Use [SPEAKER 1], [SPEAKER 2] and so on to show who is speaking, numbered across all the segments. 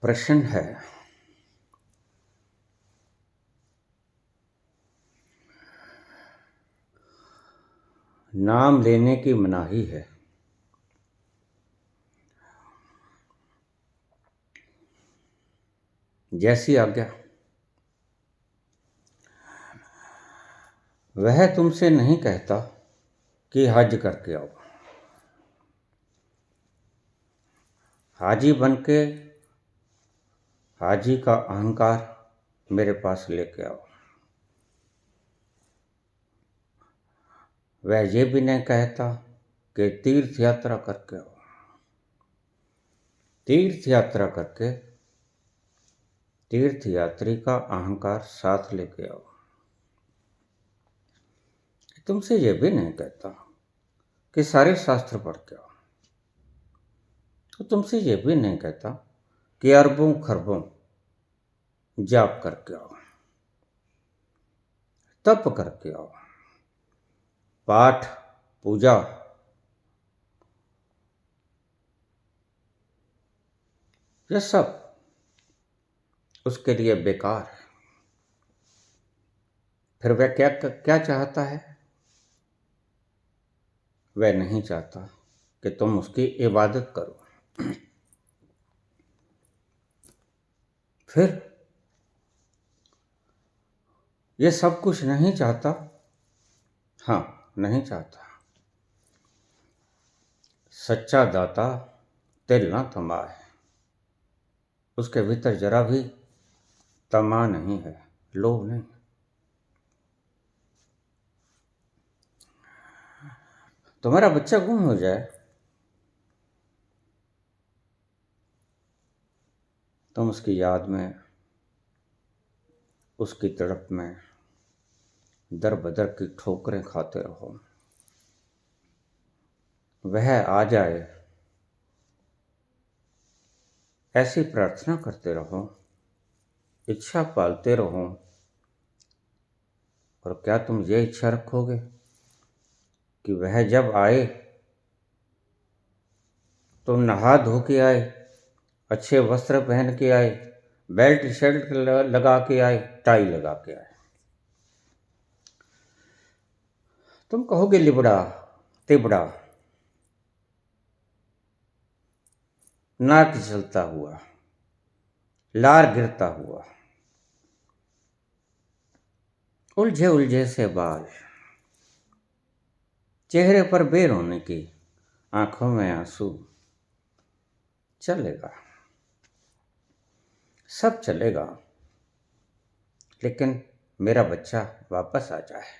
[SPEAKER 1] प्रश्न है, नाम लेने की मनाही है, जैसी आज्ञा। वह तुमसे नहीं कहता कि हज करके आओ, हाजी बनके हाजी का अहंकार मेरे पास लेके आओ। वह ये भी नहीं कहता कि तीर्थ यात्रा करके आओ, तीर्थ यात्रा करके तीर्थ यात्री का अहंकार साथ लेके आओ। तुमसे ये भी नहीं कहता कि सारे शास्त्र पढ़ के आओ, तो तुमसे ये भी नहीं कहता कि अरबों खरबों जाप करके आओ, तप करके आओ, पाठ पूजा ये सब उसके लिए बेकार है। फिर वह क्या क्या चाहता है? वह नहीं चाहता कि तुम उसकी इबादत करो। फिर ये सब कुछ नहीं चाहता। हाँ, नहीं चाहता। सच्चा दाता तिल ना तमा है, उसके भीतर जरा भी तमा नहीं है, लोभ नहीं। तुम्हारा बच्चा गुम हो जाए, तुम उसकी याद में, उसकी तड़प में दर बदर की ठोकरें खाते रहो। वह आ जाए ऐसी प्रार्थना करते रहो, इच्छा पालते रहो। और क्या तुम ये इच्छा रखोगे कि वह जब आए तुम नहा धो के आए, अच्छे वस्त्र पहन के आए, बेल्ट शर्ट लगा के आए, टाई लगा के आए? तुम कहोगे लिबड़ा तिबड़ा, नाक जलता हुआ, लार गिरता हुआ, उलझे उलझे से बाल, चेहरे पर बेरोने की, आंखों में आंसू। चलेगा, सब चलेगा, लेकिन मेरा बच्चा वापस आ जाए।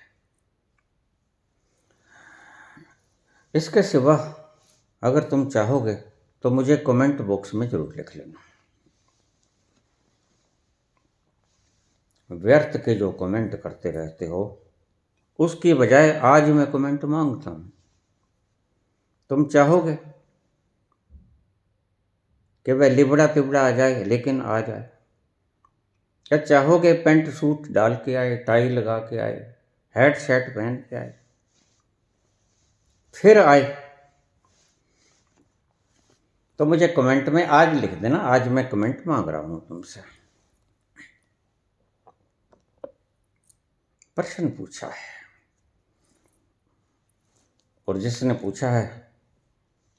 [SPEAKER 1] इसके सिवा अगर तुम चाहोगे तो मुझे कमेंट बॉक्स में जरूर लिख लेना। व्यर्थ के जो कमेंट करते रहते हो, उसकी बजाय आज मैं कमेंट मांगता हूं। तुम चाहोगे कि वह लिबड़ा तिबड़ा आ जाए, लेकिन आ जाए? क्या चाहोगे पेंट सूट डाल के आए, टाई लगा के आए, हैट शर्ट पहन के आए, फिर आए? तो मुझे कमेंट में आज लिख देना, आज मैं कमेंट मांग रहा हूं तुमसे। प्रश्न पूछा है, और जिसने पूछा है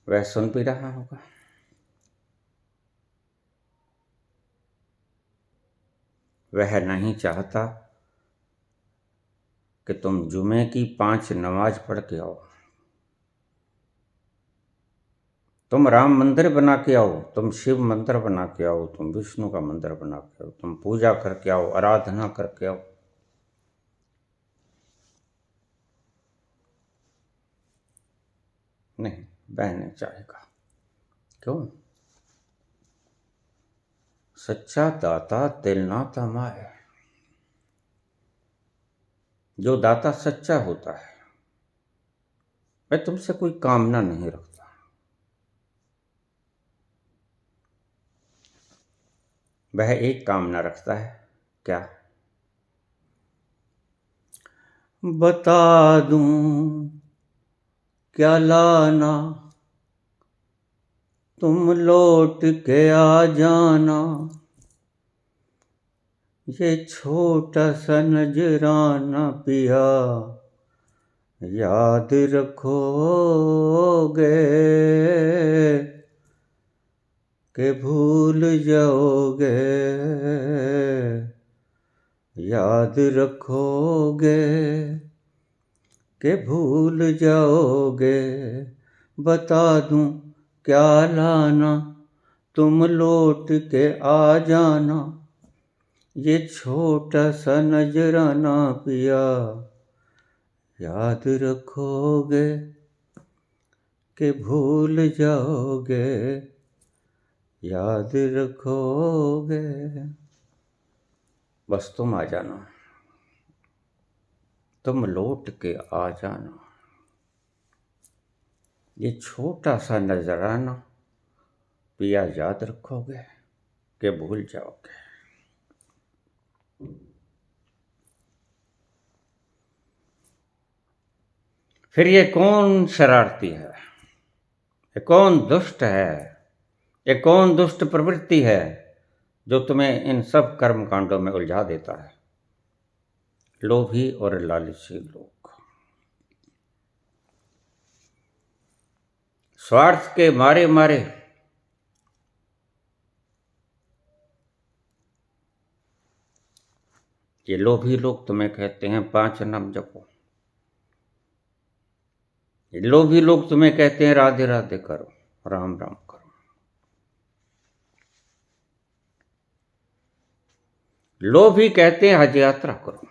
[SPEAKER 1] वह सुन भी रहा होगा। वह नहीं चाहता कि तुम जुमे की 5 नमाज पढ़ के आओ, तुम राम मंदिर बना के आओ, तुम शिव मंदिर बना के आओ, तुम विष्णु का मंदिर बना के आओ, तुम पूजा करके आओ, आराधना करके आओ। नहीं, वह नहीं चाहेगा। क्यों? सच्चा दाता तिल ना तमाए। जो दाता सच्चा होता है वह तुमसे कोई कामना नहीं रखता। वह एक कामना रखता है, क्या? बता दूं क्या लाना, तुम लौट के आ जाना, ये छोटा सा नजराना पिया याद रखोगे कि भूल जाओगे, याद रखोगे कि भूल जाओगे। बता दूं क्या लाना, तुम लौट के आ जाना, ये छोटा सा नजराना पिया याद रखोगे कि भूल जाओगे, याद रखोगे। बस तुम आ जाना, तुम लौट के आ जाना, ये छोटा सा नजराना पिया याद रखोगे कि भूल जाओगे। फिर ये कौन शरारती है, ये कौन दुष्ट है, ये कौन दुष्ट प्रवृत्ति है जो तुम्हें इन सब कर्म कांडों में उलझा देता है? लोभी और लालची लोग, स्वार्थ के मारे मारे ये लोभी लोग तुम्हें कहते हैं 5 नाम जपो, ये लोभी लोग तुम्हें कहते हैं राधे राधे करो, राम राम करो। लोभी कहते हैं हज यात्रा करो,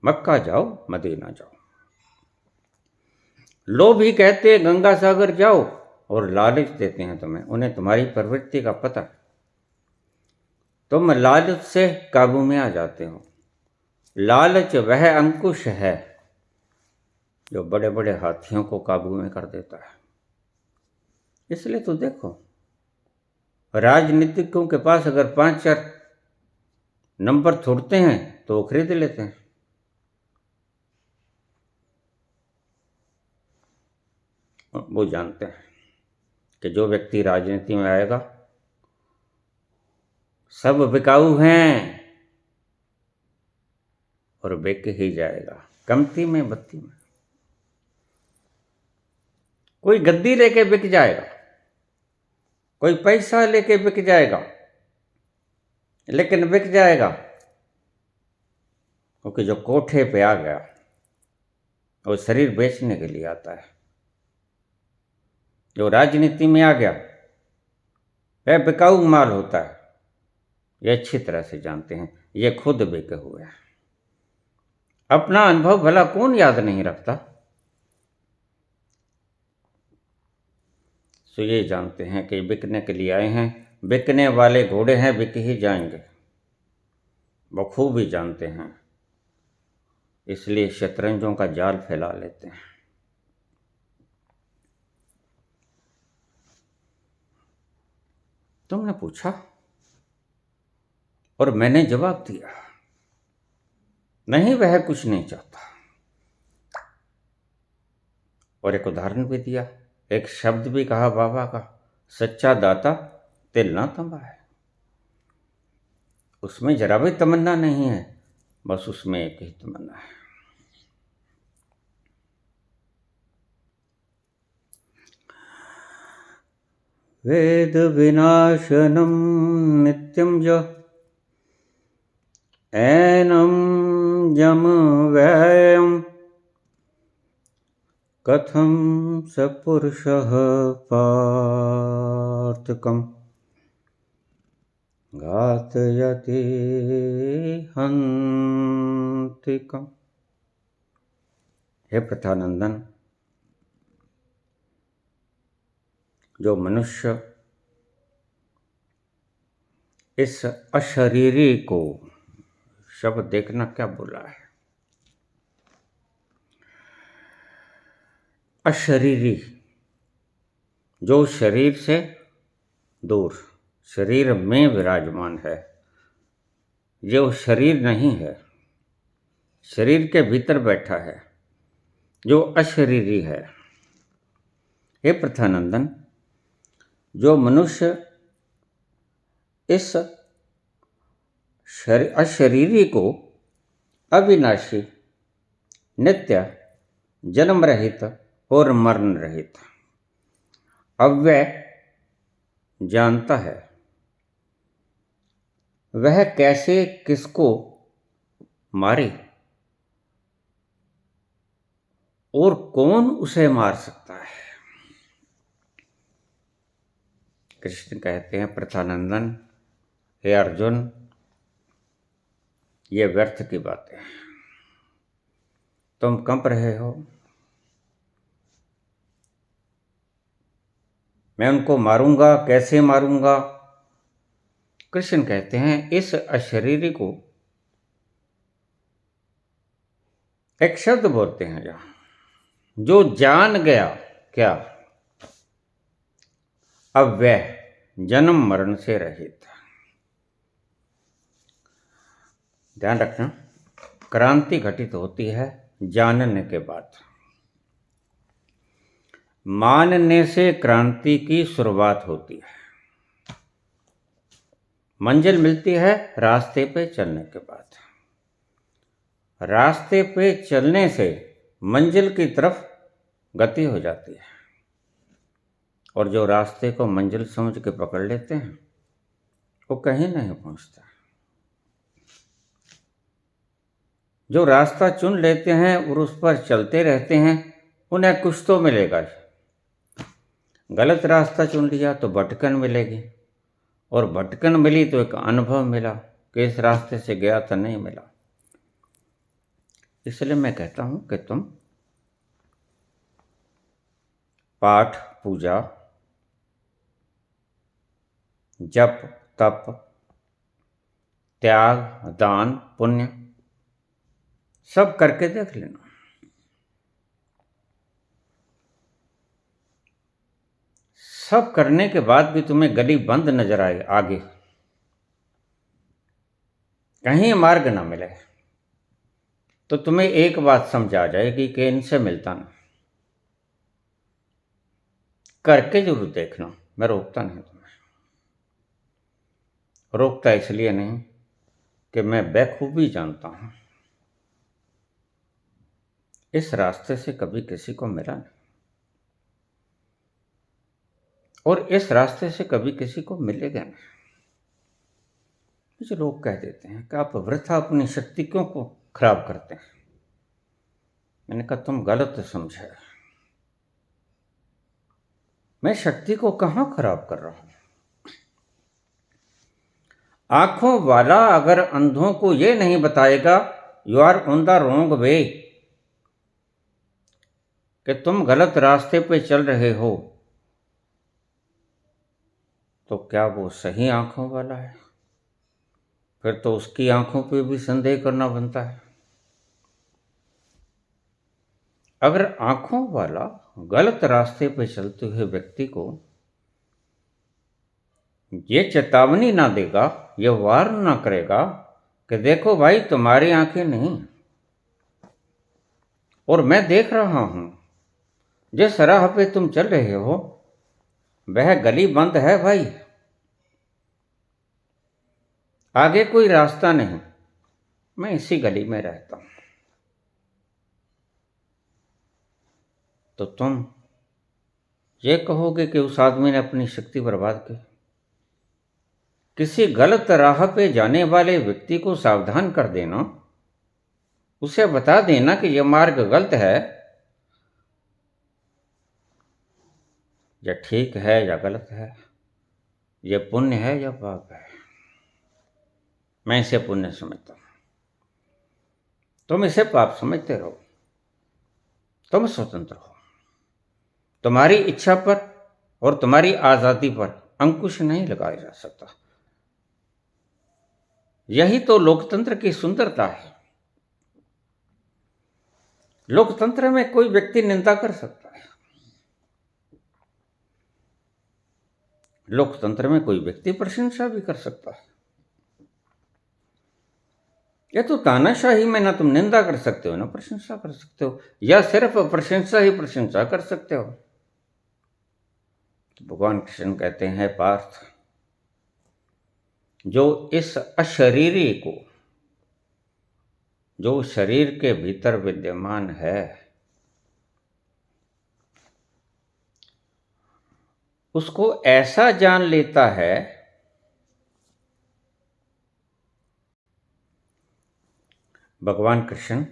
[SPEAKER 1] मक्का जाओ, मदीना जाओ। लोभी कहते हैं गंगा सागर जाओ, और लालच देते हैं तुम्हें, उन्हें तुम्हारी प्रवृत्ति का पता है। तुम लालच से काबू में आ जाते हो। लालच वह अंकुश है जो बड़े बड़े हाथियों को काबू में कर देता है। इसलिए तो देखो, राजनीतिकों के पास अगर 5-4 नंबर थोड़ते हैं तो वो खरीद लेते हैं। वो जानते हैं कि जो व्यक्ति राजनीति में आएगा सब बिकाऊ हैं और बिक ही जाएगा, कमती में बत्ती में। कोई गद्दी लेके बिक जाएगा, कोई पैसा लेके बिक जाएगा, लेकिन बिक जाएगा क्योंकि जो कोठे पे आ गया वो शरीर बेचने के लिए आता है। जो राजनीति में आ गया वह बिकाऊ माल होता है, ये अच्छी तरह से जानते हैं, ये खुद बिके हुए हैं। अपना अनुभव भला कौन याद नहीं रखता? तो ये जानते हैं कि बिकने के लिए आए हैं, बिकने वाले घोड़े हैं, बिक ही जाएंगे, बखूबी जानते हैं। इसलिए शतरंजों का जाल फैला लेते हैं। तुमने पूछा और मैंने जवाब दिया, नहीं वह कुछ नहीं चाहता। और एक उदाहरण भी दिया, एक शब्द भी कहा बाबा का, सच्चा दाता तिल ना तंबा है। उसमें जरा भी तमन्ना नहीं है, बस उसमें एक ही तमन्ना है, वेद विनाशनम नित्यम ज एनम जम व्ययम कथम सपुरुषः पार्थकम घातयति हन्तिकम्। हे प्रथानंदन, जो मनुष्य इस अशरीरी को, शब्द देखना क्या बोला है, अशरीरी, जो शरीर से दूर, शरीर में विराजमान है, जो शरीर नहीं है, शरीर के भीतर बैठा है, जो अशरीरी है। हे प्रथानंदन, जो मनुष्य इस अशरीरी को अविनाशी, नित्य, जन्म रहित और मरण रहित अव्यय जानता है, वह कैसे किसको मारे और कौन उसे मार सकता है। कृष्ण कहते हैं, प्रथानंदन, हे अर्जुन, ये व्यर्थ की बातें हैं, तुम कंप रहे हो, मैं उनको मारूंगा, कैसे मारूंगा। कृष्ण कहते हैं, इस अशरीरी को एक शब्द बोलते हैं जहां, जो जान गया क्या, अव्यय, जन्म मरण से रहित। ध्यान रखना, क्रांति घटित होती है जानने के बाद। मानने से क्रांति की शुरुआत होती है। मंजिल मिलती है रास्ते पे चलने के बाद। रास्ते पे चलने से मंजिल की तरफ गति हो जाती है, और जो रास्ते को मंजिल समझ के पकड़ लेते हैं वो कहीं नहीं पहुंचता। जो रास्ता चुन लेते हैं और उस पर चलते रहते हैं, उन्हें कुछ तो मिलेगा। गलत रास्ता चुन लिया तो भटकन मिलेगी, और भटकन मिली तो एक अनुभव मिला कि इस रास्ते से गया तो नहीं मिला। इसलिए मैं कहता हूं कि तुम पाठ, पूजा, जप, तप, त्याग, दान, पुण्य सब करके देख लेना। सब करने के बाद भी तुम्हें गली बंद नजर आए, आगे कहीं मार्ग ना मिले, तो तुम्हें एक बात समझ आ जाएगी कि इनसे मिलता ना। करके जरूर देखना, मैं रोकता नहीं तुम्हें। रोकता इसलिए नहीं कि मैं बेखूबी जानता हूं, इस रास्ते से कभी किसी को मिला नहीं, और इस रास्ते से कभी किसी को मिलेगा नहीं। कुछ लोग कह देते हैं कि आप वृथा अपनी शक्ति क्यों को खराब करते हैं। मैंने कहा, तुम गलत समझे, मैं शक्ति को कहां खराब कर रहा हूं। आंखों वाला अगर अंधों को यह नहीं बताएगा you are on the wrong way, कि तुम गलत रास्ते पे चल रहे हो, तो क्या वो सही आंखों वाला है? फिर तो उसकी आंखों पे भी संदेह करना बनता है। अगर आंखों वाला गलत रास्ते पे चलते हुए व्यक्ति को ये चेतावनी ना देगा, ये वार्न ना करेगा कि देखो भाई, तुम्हारी आंखें नहीं और मैं देख रहा हूं, जिस राह पे तुम चल रहे हो वह गली बंद है भाई, आगे कोई रास्ता नहीं, मैं इसी गली में रहता हूं, तो तुम ये कहोगे कि उस आदमी ने अपनी शक्ति बर्बाद की। किसी गलत राह पे जाने वाले व्यक्ति को सावधान कर देना, उसे बता देना कि यह मार्ग गलत है, या ठीक है या गलत है, यह पुण्य है या पाप है। मैं इसे पुण्य समझता हूं, तुम इसे पाप समझते रहो। तुम स्वतंत्र हो, तुम्हारी इच्छा पर और तुम्हारी आजादी पर अंकुश नहीं लगाया जा सकता। यही तो लोकतंत्र की सुंदरता है। लोकतंत्र में कोई व्यक्ति निंदा कर सकता है, लोकतंत्र में कोई व्यक्ति प्रशंसा भी कर सकता है। यह तो तानाशाही में ना तुम निंदा कर सकते हो ना प्रशंसा कर सकते हो, या सिर्फ प्रशंसा ही प्रशंसा कर सकते हो। भगवान कृष्ण कहते हैं, पार्थ, जो इस अशरीरी को, जो शरीर के भीतर विद्यमान है, उसको ऐसा जान लेता है भगवान कृष्ण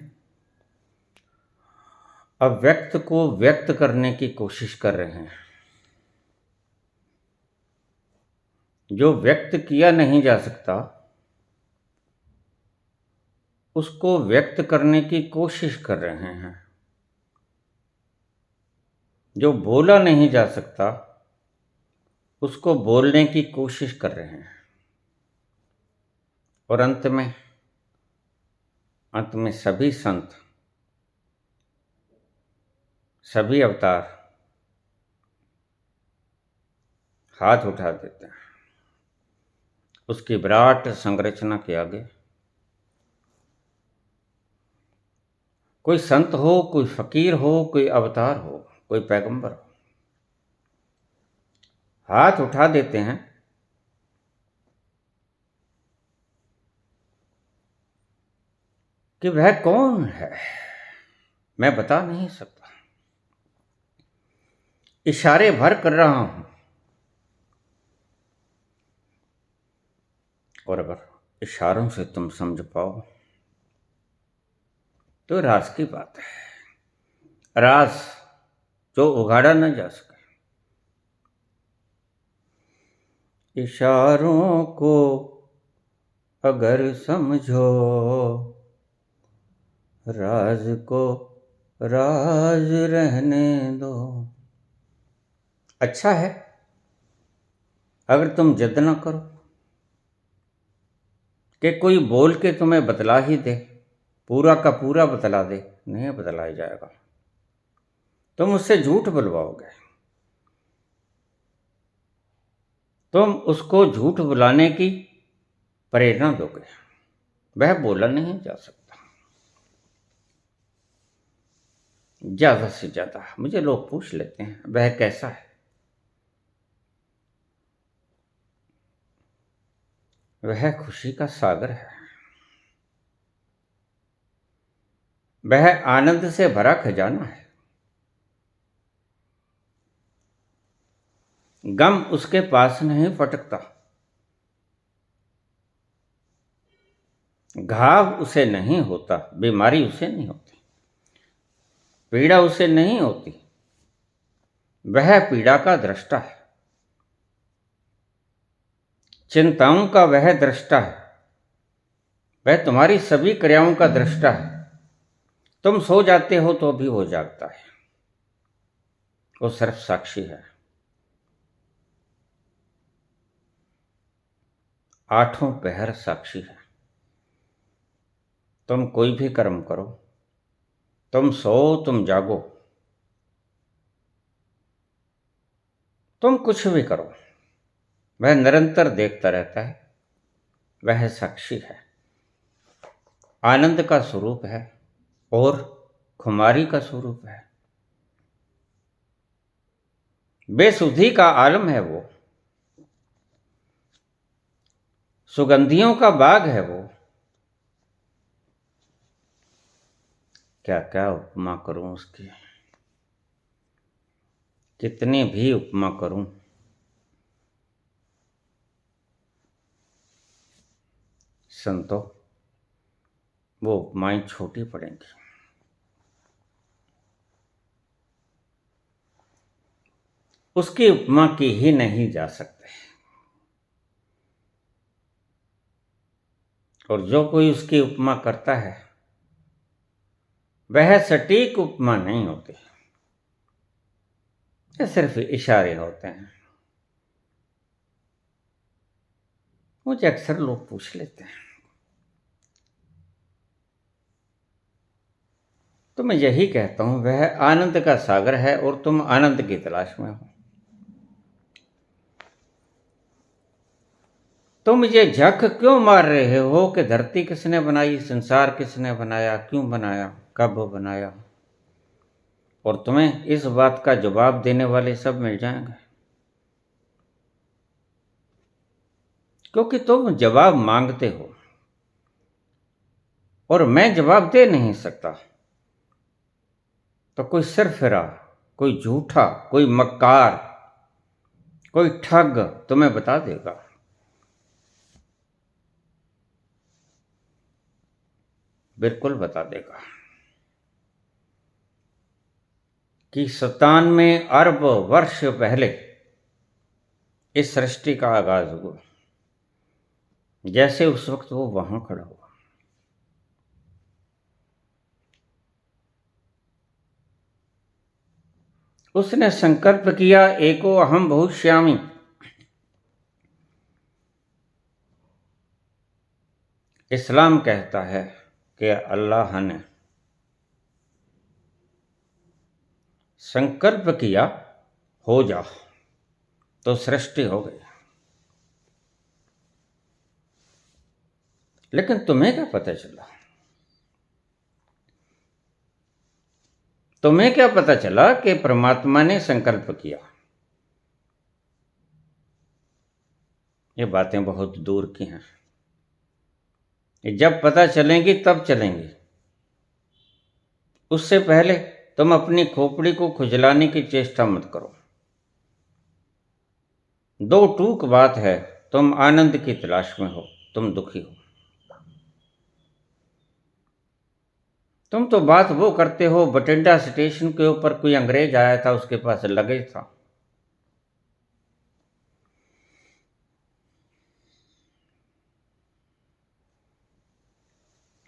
[SPEAKER 1] अव्यक्त को व्यक्त करने की कोशिश कर रहे हैं। जो व्यक्त किया नहीं जा सकता उसको व्यक्त करने की कोशिश कर रहे हैं। जो बोला नहीं जा सकता उसको बोलने की कोशिश कर रहे हैं। और अंत में सभी संत, सभी अवतार हाथ उठा देते हैं उसकी विराट संरचना के आगे। कोई संत हो, कोई फकीर हो, कोई अवतार हो, कोई पैगंबर हो, हाथ उठा देते हैं कि वह कौन है मैं बता नहीं सकता, इशारे भर कर रहा हूं। और अगर इशारों से तुम समझ पाओ तो राज की बात है, राज जो उगाड़ा न जा सके। इशारों को अगर समझो, राज को राज रहने दो। अच्छा है अगर तुम जिद न करो कि कोई बोल के तुम्हें बतला ही दे, पूरा का पूरा बतला दे, नहीं बतलाया जाएगा। तुम उससे झूठ बुलवाओगे, तुम उसको झूठ बुलाने की प्रेरणा दोगे। वह बोला नहीं जा सकता। ज्यादा से ज्यादा मुझे लोग पूछ लेते हैं वह कैसा है। वह खुशी का सागर है, वह आनंद से भरा खजाना है। गम उसके पास नहीं फटकता, घाव उसे नहीं होता, बीमारी उसे नहीं होती, पीड़ा उसे नहीं होती। वह पीड़ा का दृष्टा है, चिंताओं का वह दृष्टा है, वह तुम्हारी सभी क्रियाओं का दृष्टा है। तुम सो जाते हो तो भी वो जागता है, वो सिर्फ साक्षी है। आठों पहर साक्षी है। तुम कोई भी कर्म करो, तुम सो, तुम जागो, तुम कुछ भी करो, वह निरंतर देखता रहता है। वह साक्षी है, आनंद का स्वरूप है और खुमारी का स्वरूप है। बेसुधी का आलम है वो, सुगंधियों का बाग है वो। क्या क्या उपमा करूं उसकी, कितनी भी उपमा करूं संतो, वो उपमाएं छोटी पड़ेंगी। उसकी उपमा की ही नहीं जा सकते। और जो कोई उसकी उपमा करता है वह सटीक उपमा नहीं होती, ये सिर्फ इशारे होते हैं। मुझे अक्सर लोग पूछ लेते हैं तो मैं यही कहता हूं वह आनंद का सागर है और तुम आनंद की तलाश में हो। तुम ये झक क्यों मार रहे हो कि धरती किसने बनाई, संसार किसने बनाया, क्यों बनाया, कब बनाया। और तुम्हें इस बात का जवाब देने वाले सब मिल जाएंगे। क्योंकि तुम जवाब मांगते हो और मैं जवाब दे नहीं सकता, तो कोई सिरफिरा, कोई झूठा, कोई मक्कार, कोई ठग तुम्हें बता देगा। बिल्कुल बता देगा कि 97 अरब वर्ष पहले इस सृष्टि का आगाज हुआ, जैसे उस वक्त वो वहां खड़ा हुआ। उसने संकल्प किया, एको अहम बहुश्यामी। इस्लाम कहता है कि अल्लाह ने संकल्प किया, हो जा, तो सृष्टि हो गई। लेकिन तुम्हें क्या पता चला? तुम्हें क्या पता चला कि परमात्मा ने संकल्प किया? ये बातें बहुत दूर की हैं, ये जब पता चलेंगी तब चलेंगी। उससे पहले तुम अपनी खोपड़ी को खुजलाने की चेष्टा मत करो। दो टूक बात है, तुम आनंद की तलाश में हो, तुम दुखी हो। तुम तो बात वो करते हो, बठिंडा स्टेशन के ऊपर कोई अंग्रेज आया था, उसके पास लगेज था।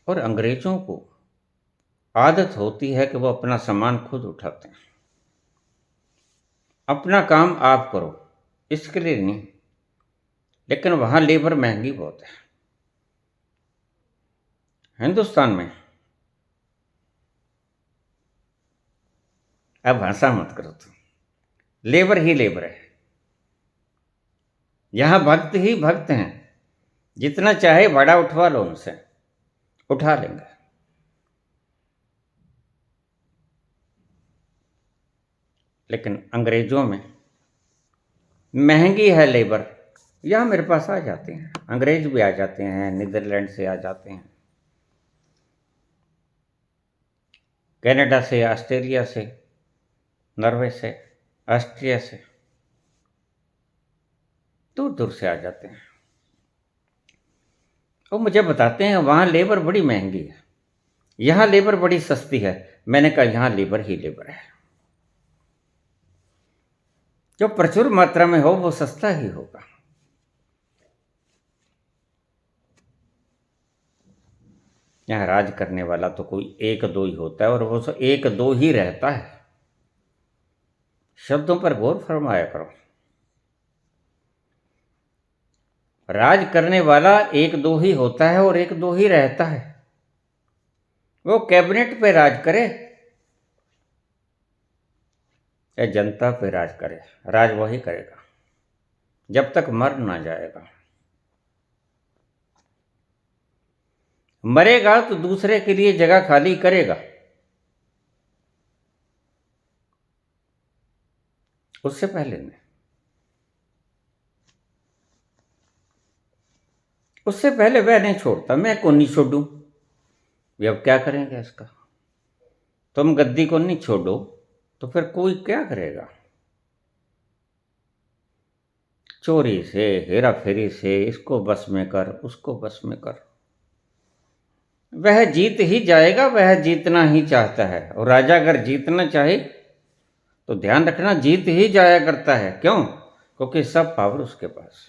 [SPEAKER 1] और अंग्रेजों को आदत होती है कि वो अपना सामान खुद उठाते हैं। अपना काम आप करो, इसके लिए नहीं, लेकिन वहां लेबर महंगी बहुत है। हिंदुस्तान में, अब हंसा मत करो तुम, लेबर ही लेबर है। यहां भक्त ही भक्त हैं, जितना चाहे भाड़ा उठवा लो उनसे, उठा लेंगे। लेकिन अंग्रेजों में महंगी है लेबर, यहां मेरे पास आ जाते हैं, अंग्रेज भी आ जाते हैं, नीदरलैंड से आ जाते हैं, कनाडा से, ऑस्ट्रेलिया से, नॉर्वे से, ऑस्ट्रिया से, दूर दूर से आ जाते हैं। और मुझे बताते हैं वहां लेबर बड़ी महंगी है, यहां लेबर बड़ी सस्ती है। मैंने कहा यहां लेबर ही लेबर है, जो प्रचुर मात्रा में हो वो सस्ता ही होगा। यहां राज करने वाला तो कोई एक दो ही होता है, और वो एक दो ही रहता है। शब्दों पर गौर फरमाया करो। राज करने वाला एक दो ही होता है और एक दो ही रहता है। वो कैबिनेट पे राज करे या जनता पे राज करे, राज वही करेगा जब तक मर ना जाएगा। मरेगा तो दूसरे के लिए जगह खाली करेगा, उससे पहले नहीं। उससे पहले वह नहीं छोड़ता, मैं कौन नहीं छोड़ू। अब क्या करेंगे इसका? तुम गद्दी को नहीं छोड़ो तो फिर कोई क्या करेगा? चोरी से, हेरा फेरी से, इसको बस में कर, उसको बस में कर। वह जीत ही जाएगा, वह जीतना ही चाहता है। और राजा अगर जीतना चाहे तो ध्यान रखना, जीत ही जाया करता है। क्यों? क्योंकि सब पावर उसके पास।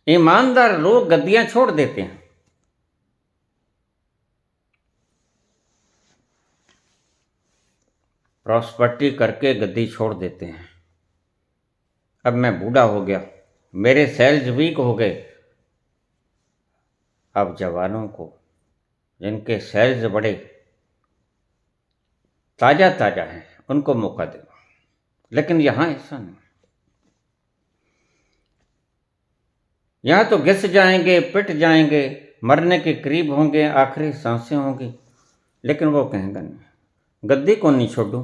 [SPEAKER 1] ईमानदार लोग गद्दियां छोड़ देते हैं, प्रॉस्पर्टी करके गद्दी छोड़ देते हैं। अब मैं बूढ़ा हो गया, मेरे सेल्स वीक हो गए, अब जवानों को, जिनके सेल्स बड़े ताजा ताजा हैं, उनको मौका दो। लेकिन यहां ऐसा नहीं। यहां तो घिस जाएंगे, पिट जाएंगे, मरने के करीब होंगे, आखिरी सांसें होंगी, लेकिन वो कहेंगे नहीं, गद्दी को नहीं छोड़ू।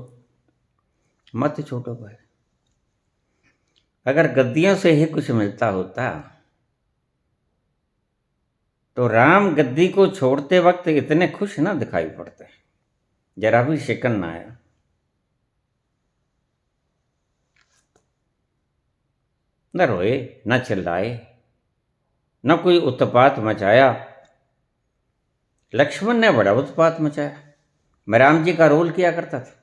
[SPEAKER 1] मत छोड़ो भाई। अगर गद्दियों से ही कुछ मिलता होता तो राम गद्दी को छोड़ते वक्त इतने खुश ना दिखाई पड़ते, जरा भी शिकन ना आया। न रोए, न चिल्लाए, न कोई उत्पात मचाया। लक्ष्मण ने बड़ा उत्पात मचाया। मैं राम जी का रोल किया करता था।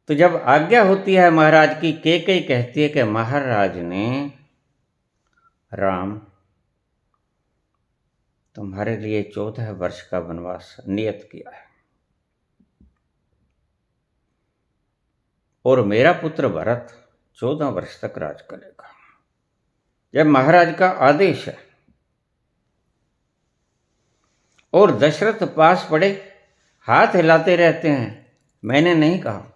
[SPEAKER 1] तो जब आज्ञा होती है महाराज की, कैकेयी कहती है कि महाराज ने राम तुम्हारे लिए 14 वर्ष का वनवास नियत किया है, और मेरा पुत्र भरत 14 वर्ष तक राज करेगा। यह महाराज का आदेश है। और दशरथ पास पड़े हाथ हिलाते रहते हैं। मैंने नहीं कहा।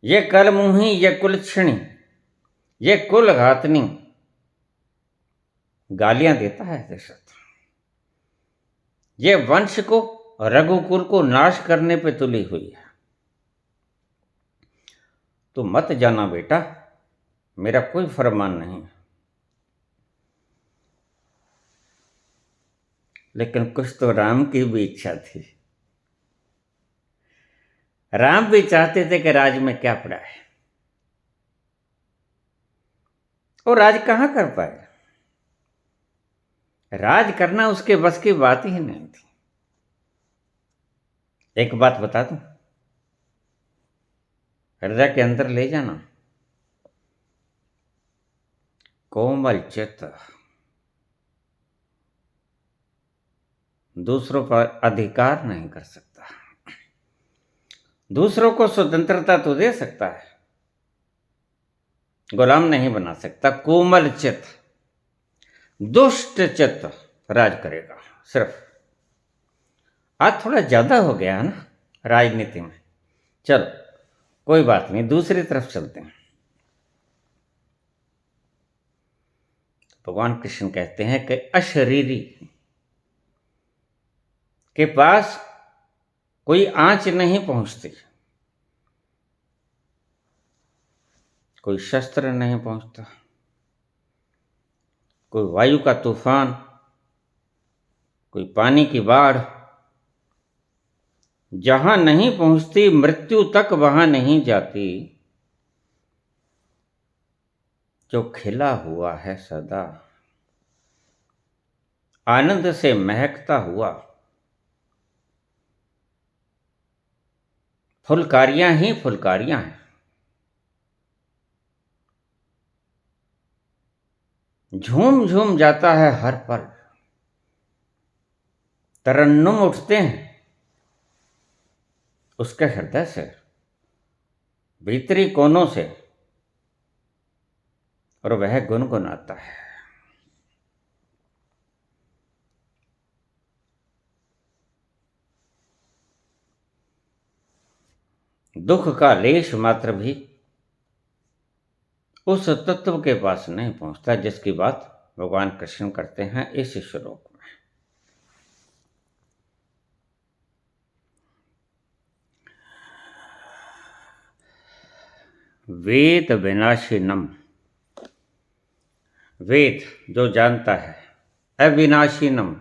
[SPEAKER 1] ये कल मुही, ये कुलक्षणी, ये कुल घातनी, गालियां देता है दशरथ। ये वंश को, रघुकुल को नाश करने पे तुली हुई है। तो मत जाना बेटा, मेरा कोई फरमान नहीं। लेकिन कुछ तो राम की भी इच्छा थी। राम भी चाहते थे कि राज में क्या पड़ा है, और राज कहां कर पाए। राज करना उसके बस की बात ही नहीं थी। एक बात बता दूं, हृदय के अंदर ले जाना। कोमल चित्त दूसरों पर अधिकार नहीं कर सकता। दूसरों को स्वतंत्रता तो दे सकता है, गुलाम नहीं बना सकता। कोमल चित्त, दुष्ट चित्त राज करेगा सिर्फ। आज थोड़ा ज्यादा हो गया है ना राजनीति में। चलो कोई बात नहीं, दूसरी तरफ चलते हैं। भगवान कृष्ण कहते हैं कि अशरीरी के पास कोई आंच नहीं पहुंचती, कोई शस्त्र नहीं पहुंचता, कोई वायु का तूफान, कोई पानी की बाढ़ जहां नहीं पहुंचती, मृत्यु तक वहां नहीं जाती। जो खिला हुआ है सदा, आनंद से महकता हुआ, फुलकारियां ही फुलकारियां हैं। झूम झूम जाता है हर पल, तरन्नुम उठते हैं उसके हृदय से, भीतरी कोनों से, और वह गुनगुनाता है। दुख का लेश मात्र भी उस तत्व के पास नहीं पहुंचता जिसकी बात भगवान कृष्ण करते हैं इस श्लोक में। वेद विनाशिनम, वेद जो जानता है, अविनाशिनम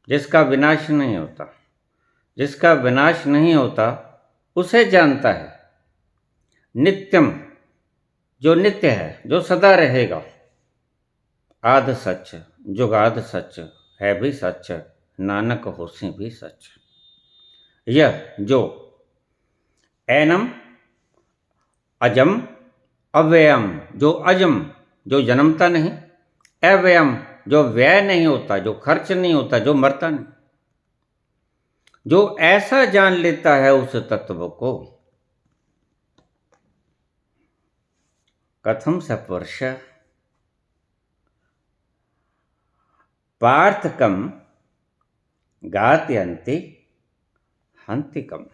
[SPEAKER 1] जिसका विनाश नहीं होता, जिसका विनाश नहीं होता उसे जानता है। नित्यम जो नित्य है, जो सदा रहेगा। आद सच, जुगाद सच, है भी सच, नानक होसी भी सच। यह जो एनम अजम अव्ययम, जो अजम जो जन्मता नहीं, अव्ययम जो व्यय नहीं होता, जो खर्च नहीं होता, जो मरता नहीं, जो ऐसा जान लेता है उस तत्व को। कथम सपुरुष पार्थकम गात्यंति हंतिकम।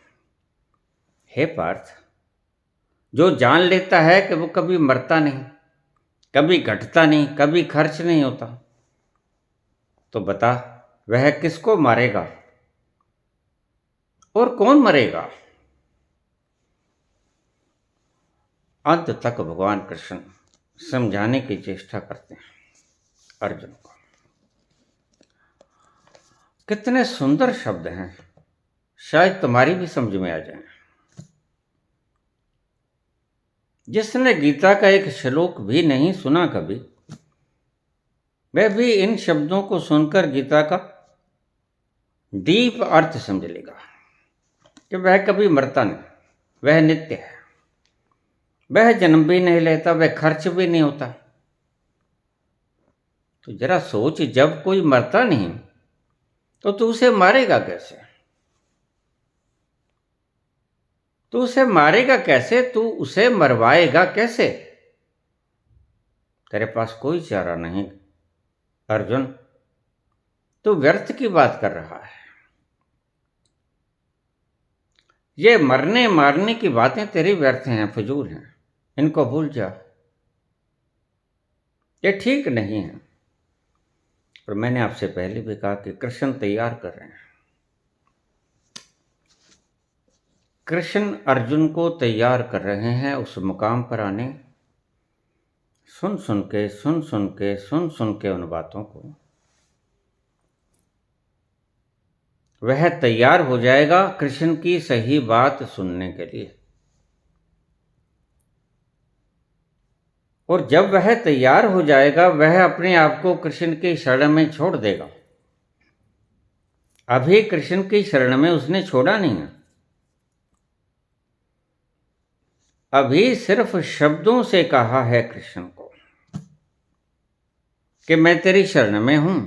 [SPEAKER 1] हे पार्थ, जो जान लेता है कि वो कभी मरता नहीं, कभी घटता नहीं, कभी खर्च नहीं होता, तो बता वह किसको मारेगा और कौन मरेगा। अंत तक भगवान कृष्ण समझाने की चेष्टा करते हैं अर्जुन को। कितने सुंदर शब्द हैं, शायद तुम्हारी भी समझ में आ जाए। जिसने गीता का एक श्लोक भी नहीं सुना कभी, वह भी इन शब्दों को सुनकर गीता का डीप अर्थ समझ लेगा कि वह कभी मरता नहीं, वह नित्य है, वह जन्म भी नहीं लेता, वह खर्च भी नहीं होता। तो जरा सोच, जब कोई मरता नहीं तो तू उसे मारेगा कैसे? तू उसे मारेगा कैसे? तू उसे मरवाएगा कैसे? तेरे पास कोई चारा नहीं अर्जुन, तू व्यर्थ की बात कर रहा है। ये मरने मारने की बातें तेरी व्यर्थ हैं, फजूल हैं, इनको भूल जा, ये ठीक नहीं है। और मैंने आपसे पहले भी कहा कि कृष्ण तैयार कर रहे हैं, कृष्ण अर्जुन को तैयार कर रहे हैं उस मुकाम पर आने। सुन सुन के उन बातों को वह तैयार हो जाएगा कृष्ण की सही बात सुनने के लिए। और जब वह तैयार हो जाएगा, वह अपने आप को कृष्ण की शरण में छोड़ देगा। अभी कृष्ण की शरण में उसने छोड़ा नहीं है, अभी सिर्फ शब्दों से कहा है कृष्ण को कि मैं तेरी शरण में हूं।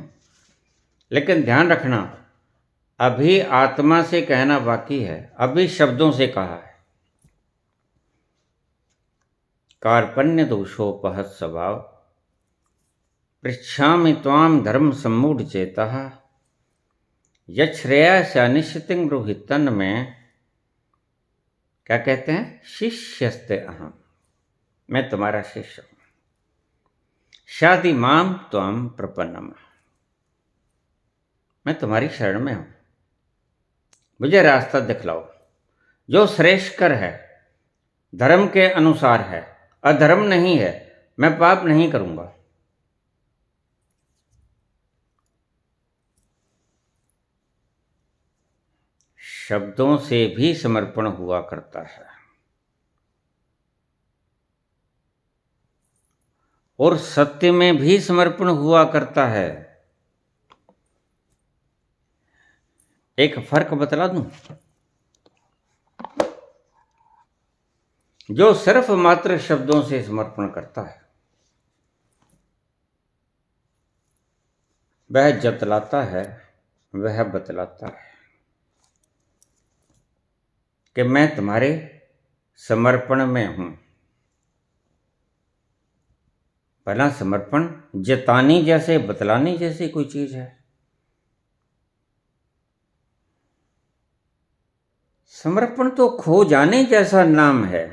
[SPEAKER 1] लेकिन ध्यान रखना, अभी आत्मा से कहना बाकी है, अभी शब्दों से कहा है। कार्पण्य दोषोपहत स्वभाव पृच्छामि त्वाम धर्म सम्मूढ़ चेतः यच्छ्रेयस्यानिश्चितं ब्रूहि तन्न में, क्या कहते हैं, शिष्यस्ते अहम, मैं तुम्हारा शिष्य हूं। शादि माम त्वम प्रपन्नम, मैं तुम्हारी शरण में हूं, मुझे रास्ता दिखलाओ जो श्रेष्ठकर है, धर्म के अनुसार है, अधर्म नहीं है, मैं पाप नहीं करूंगा। शब्दों से भी समर्पण हुआ करता है और सत्य में भी समर्पण हुआ करता है। एक फर्क बतला दूं, जो सिर्फ मात्र शब्दों से समर्पण करता है वह जतलाता है, वह बतलाता है कि मैं तुम्हारे समर्पण में हूं। पहला समर्पण जताने जैसे, बतलाने जैसी कोई चीज है? समर्पण तो खो जाने जैसा नाम है।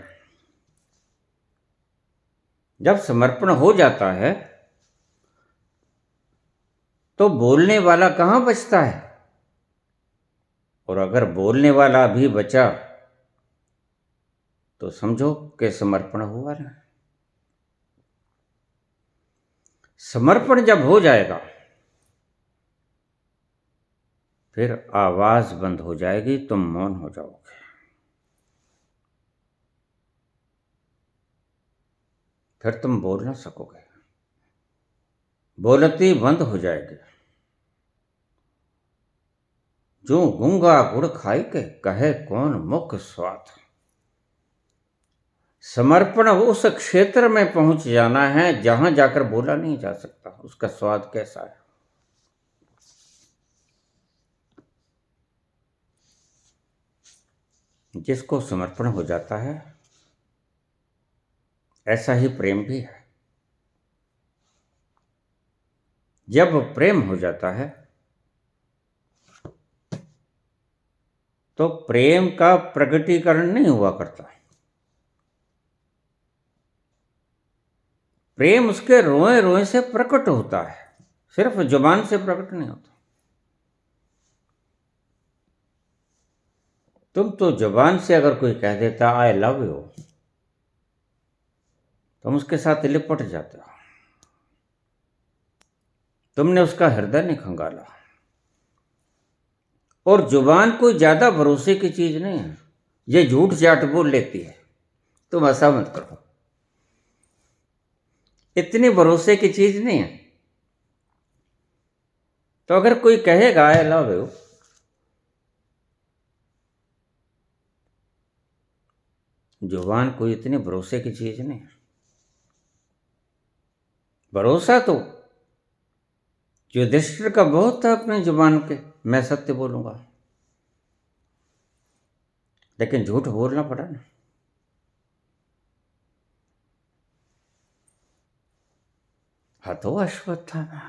[SPEAKER 1] जब समर्पण हो जाता है तो बोलने वाला कहां बचता है? और अगर बोलने वाला भी बचा तो समझो कि समर्पण हुआ ना। समर्पण जब हो जाएगा फिर आवाज बंद हो जाएगी, तुम मौन हो जाओगे, फिर तुम बोल ना सकोगे, बोलती बंद हो जाएगी। जो गूंगा गुड़ खाई के कहे कौन मुख स्वाद। समर्पण उस क्षेत्र में पहुंच जाना है जहां जाकर बोला नहीं जा सकता उसका स्वाद कैसा है। जिसको समर्पण हो जाता है, ऐसा ही प्रेम भी है। जब प्रेम हो जाता है तो प्रेम का प्रकटीकरण नहीं हुआ करता, प्रेम उसके रोए रोए से प्रकट होता है, सिर्फ जुबान से प्रकट नहीं होता। तुम तो जुबान से अगर कोई कह देता आई लव यू, तुम उसके साथ लिपट जाते हो, तुमने उसका हृदय नहीं खंगाला। और जुबान कोई ज्यादा भरोसे की चीज नहीं है, ये झूठ जाट बोल लेती है, तुम ऐसा मत करो, इतनी भरोसे की चीज नहीं है। तो अगर कोई कहेगा आई लव यू, जुबान कोई इतनी भरोसे की चीज नहीं है। भरोसा तो युधिष्ठिर का बहुत था अपनी जुबान के, मैं सत्य बोलूंगा, लेकिन झूठ बोलना पड़ा ना। हतो अश्वत्थामा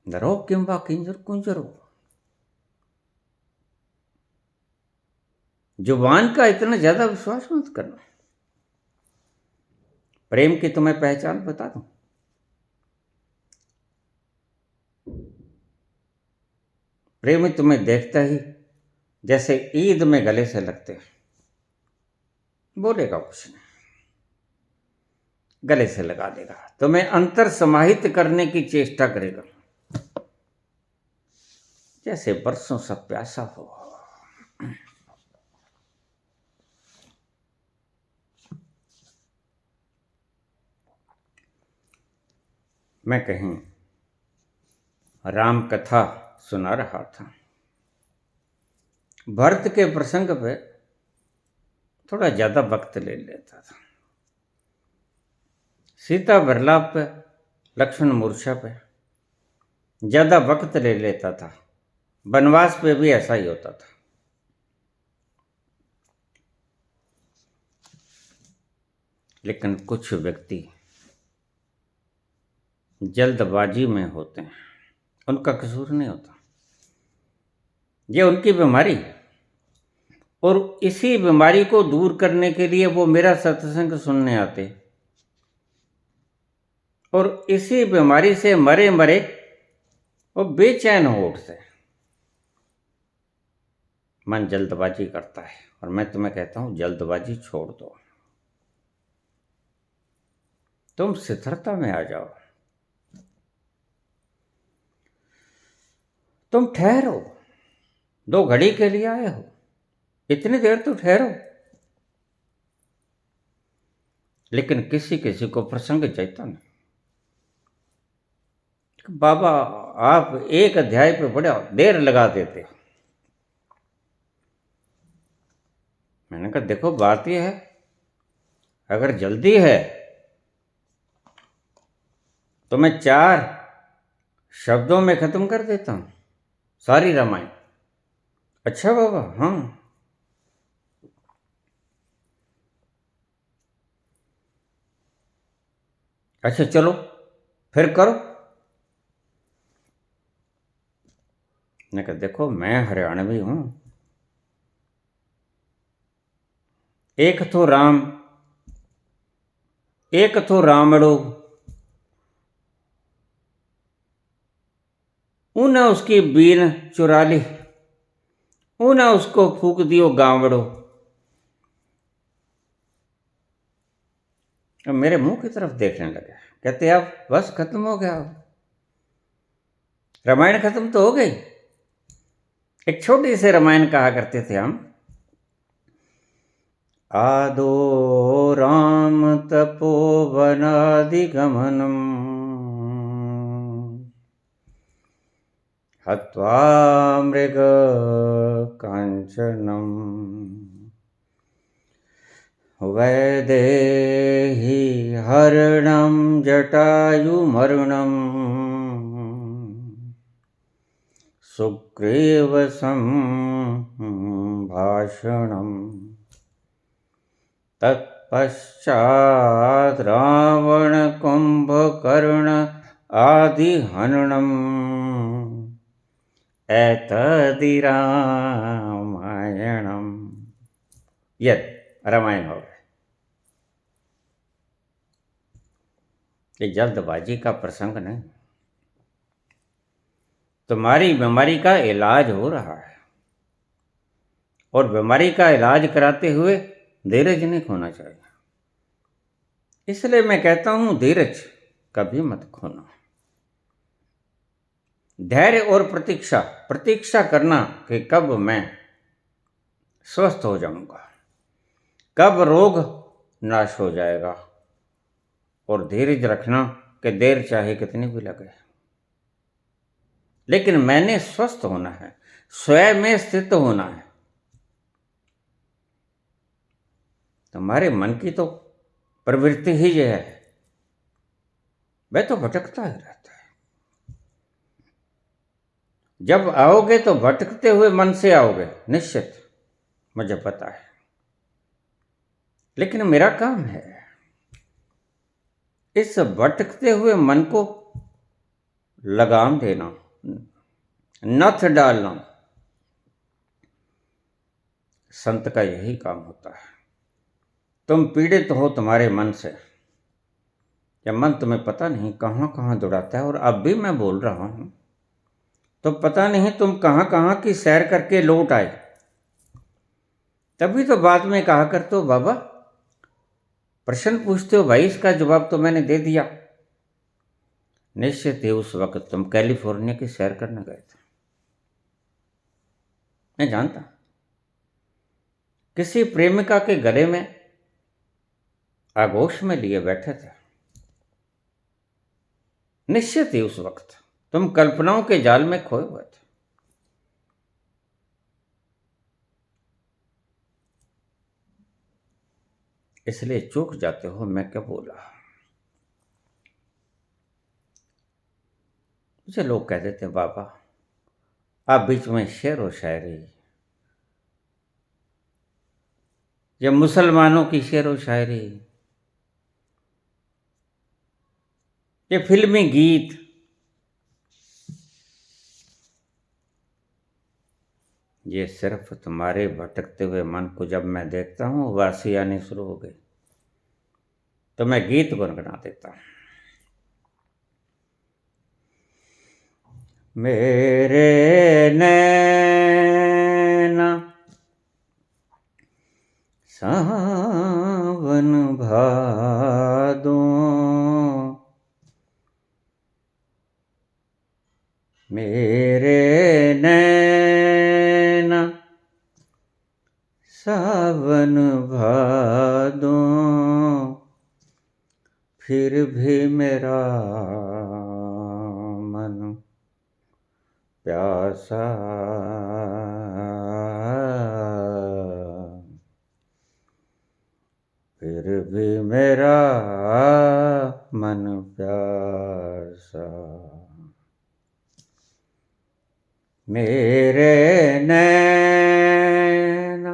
[SPEAKER 1] नरो किंबा किंजर कुंजरो। जुबान का इतना ज्यादा विश्वास मत करना। प्रेम की तुम्हें पहचान बता दूं, प्रेमी तुम्हें देखता ही जैसे ईद में गले से लगते, बोलेगा कुछ नहीं, गले से लगा देगा, तुम्हें अंतर समाहित करने की चेष्टा करेगा, जैसे बरसों से प्यासा हो। मैं कहीं राम कथा सुना रहा था, भरत के प्रसंग पे थोड़ा ज्यादा वक्त ले लेता था, सीता विरलाप पे, लक्ष्मण मूर्छा पे ज्यादा वक्त ले लेता था, वनवास पे भी ऐसा ही होता था। लेकिन कुछ व्यक्ति जल्दबाजी में होते हैं, उनका कसूर नहीं होता, ये उनकी बीमारी है। और इसी बीमारी को दूर करने के लिए वो मेरा सत्संग सुनने आते, और इसी बीमारी से मरे मरे वो बेचैन हो उठते। मन जल्दबाजी करता है, और मैं तुम्हें कहता हूं जल्दबाजी छोड़ दो, तुम स्थिरता में आ जाओ, तुम ठहरो, 2 घड़ी के लिए आए हो, इतनी देर तो ठहरो। लेकिन किसी किसी को प्रसंग चाहता नहीं, बाबा आप एक अध्याय पे बड़ा देर लगा देते हो। मैंने कहा देखो बात यह है, अगर जल्दी है तो मैं 4 शब्दों में खत्म कर देता हूं सारी रामायण। अच्छा बाबा, हाँ। अच्छा चलो फिर करो। मैंने कहा देखो मैं हरियाणवी हूं, एक तो राम, एक तो रामड़ो, ऊना उसकी बीन चुरा ली, ऊना उसको फूक दियो गावड़ो। अब मेरे मुंह की तरफ देखने लगे, कहते अब बस खत्म हो गया, रामायण खत्म तो हो गई। एक छोटी सी रामायण कहा करते थे हम, आदो राम तपोवनादिगमनम हत्वा मृग कांचनम वैदेही हरणम जटायुमरुणम सुग्रीव संभाषणम तत्पश्चात् रावण कुंभकर्ण आदि हननम एतदि रामायणम। यह रामायण हो गया। ये जल्दबाजी का प्रसंग नहीं, तुम्हारी बीमारी का इलाज हो रहा है, और बीमारी का इलाज कराते हुए धीरज नहीं खोना चाहिए। इसलिए मैं कहता हूं धीरज कभी मत खोना। धैर्य और प्रतीक्षा, प्रतीक्षा करना कि कब मैं स्वस्थ हो जाऊंगा, कब रोग नाश हो जाएगा, और धीरज रखना कि देर चाहे कितनी भी लगे, लेकिन मैंने स्वस्थ होना है, स्वयं में स्थित होना है। तुम्हारे मन की तो प्रवृत्ति ही यह है, वह तो भटकता ही रहता है। जब आओगे तो भटकते हुए मन से आओगे, निश्चित, मुझे पता है। लेकिन मेरा काम है इस भटकते हुए मन को लगाम देना, नथ डालना। संत का यही काम होता है। तुम पीड़ित हो तुम्हारे मन से, या मन तुम्हें पता नहीं कहाँ कहाँ दौड़ाता है, और अब भी मैं बोल रहा हूं तो पता नहीं तुम कहाँ कहाँ की सैर करके लौट आए। तभी तो बाद में कहा करते हो बाबा, प्रश्न पूछते हो भाई, इसका जवाब तो मैंने दे दिया। निश्चित ही उस वक्त तुम कैलिफोर्निया की सैर करने गए थे, मैं जानता। किसी प्रेमिका के गले में आगोश में लिए बैठे थे। निश्चित ही उस वक्त तुम कल्पनाओं के जाल में खोए हुए थे। इसलिए चूक जाते हो मैं क्या बोला। मुझे लोग कह देते बाबा आप बीच में शेर व शायरी, ये मुसलमानों की शेर व शायरी, ये फिल्मी गीत, ये सिर्फ तुम्हारे भटकते हुए मन को जब मैं देखता हूं वासी आनी शुरू हो गई तो मैं गीत गुनगुना देता हूं। मेरे नैना सावन भादो, मेरे नैना सावन भादो, फिर भी मेरा मन प्यासा, फिर भी मेरा मन प्यासा। मेरे नैना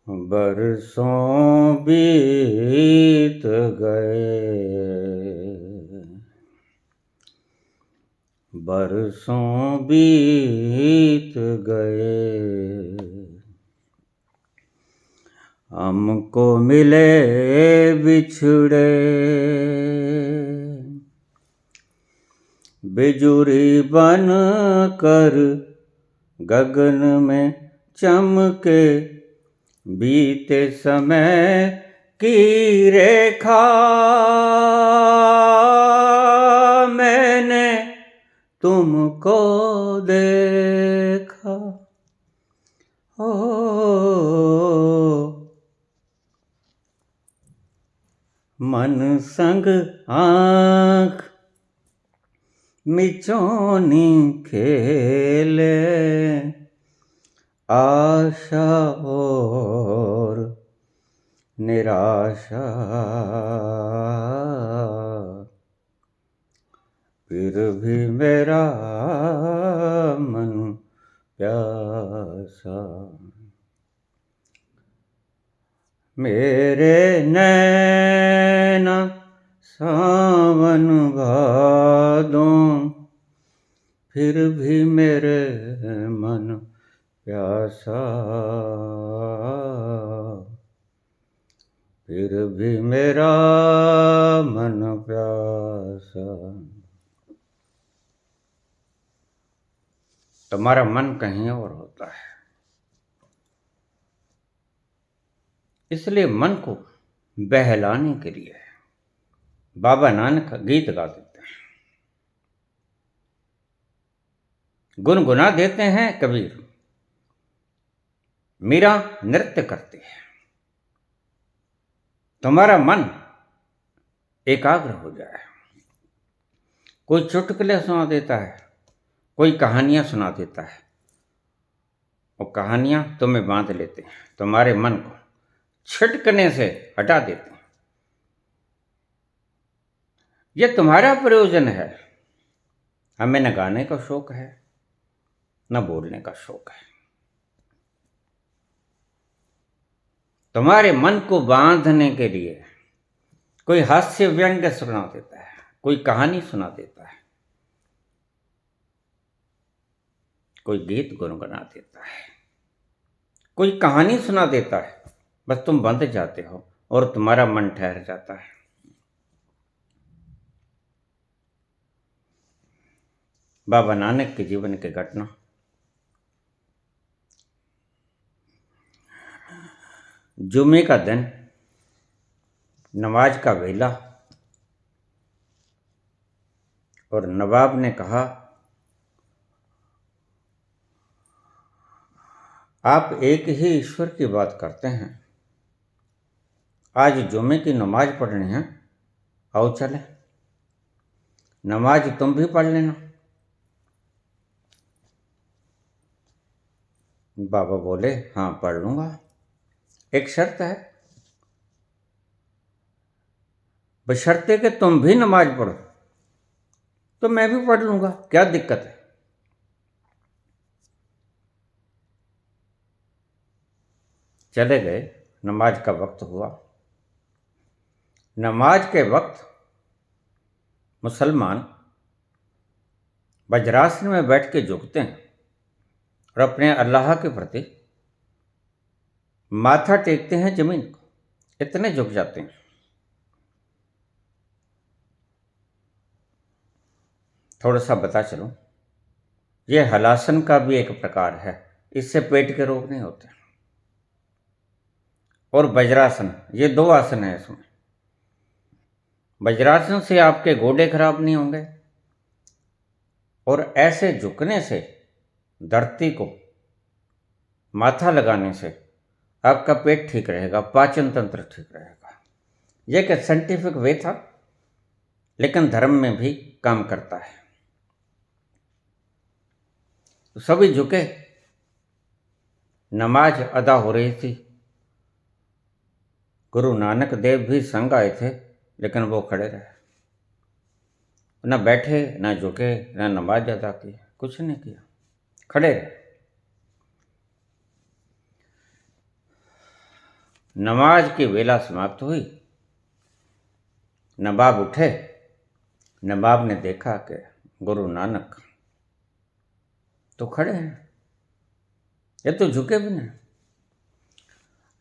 [SPEAKER 1] बरसों बीत गए, बरसों बीत गए, हमको मिले बिछड़े, बिजुरी बन कर गगन में चमके, बीते समय की रेखा मैंने तुमको देखा। ओ मन संग आँख मिचौनी खेले, आशा और निराशा, फिर भी मेरा मन प्यासा। मेरे नैना सावन भादो, फिर भी मेरे मन प्यासा, फिर भी मेरा मन प्यासा। तुम्हारा मन कहीं और होता है, इसलिए मन को बहलाने के लिए बाबा नानक गीत गा देते हैं, गुनगुना देते हैं। कबीर मीरा नृत्य करती है, तुम्हारा मन एकाग्र हो जाए। कोई चुटकुले सुना देता है, कोई कहानियां सुना देता है, और कहानियां तुम्हें बांध लेते हैं, तुम्हारे मन को छिटकने से हटा देते हैं। यह तुम्हारा प्रयोजन है। हमें न गाने का शौक है, न बोलने का शौक है। तुम्हारे मन को बांधने के लिए कोई हास्य व्यंग्य सुना देता है, कोई कहानी सुना देता है, कोई गीत गुनगुना देता है, कोई कहानी सुना देता है। बस तुम बंध जाते हो और तुम्हारा मन ठहर जाता है। बाबा नानक के जीवन की घटना। जुमे का दिन, नमाज का वेला, और नवाब ने कहा, आप एक ही ईश्वर की बात करते हैं, आज जुमे की नमाज पढ़नी है, आओ चले। नमाज तुम भी पढ़ लेना। बाबा बोले, हाँ पढ़ लूंगा, एक शर्त है, बशर्ते कि तुम भी नमाज पढ़ो। तो मैं भी पढ़ लूंगा, क्या दिक्कत है। चले गए। नमाज का वक्त हुआ। नमाज के वक्त मुसलमान वज्रासन में बैठ के झुकते हैं और अपने अल्लाह के प्रति माथा टेकते हैं जमीन को, इतने झुक जाते हैं। थोड़ा सा बता चलूं, ये हलासन का भी एक प्रकार है, इससे पेट के रोग नहीं होते। और वज्रासन, ये दो आसन है इसमें। वज्रासन से आपके गोडे खराब नहीं होंगे, और ऐसे झुकने से, धरती को माथा लगाने से आपका पेट ठीक रहेगा, पाचन तंत्र ठीक रहेगा। यह एक साइंटिफिक वे था, लेकिन धर्म में भी काम करता है। तो सभी झुके, नमाज अदा हो रही थी। गुरु नानक देव भी संग आए थे, लेकिन वो खड़े रहे, न बैठे, न झुके, न नमाज अदा की, कुछ नहीं किया, खड़े रहे। नमाज की वेला समाप्त हुई। नवाब उठे। नवाब ने देखा कि गुरु नानक तो खड़े हैं, ये तो झुके भी नहीं,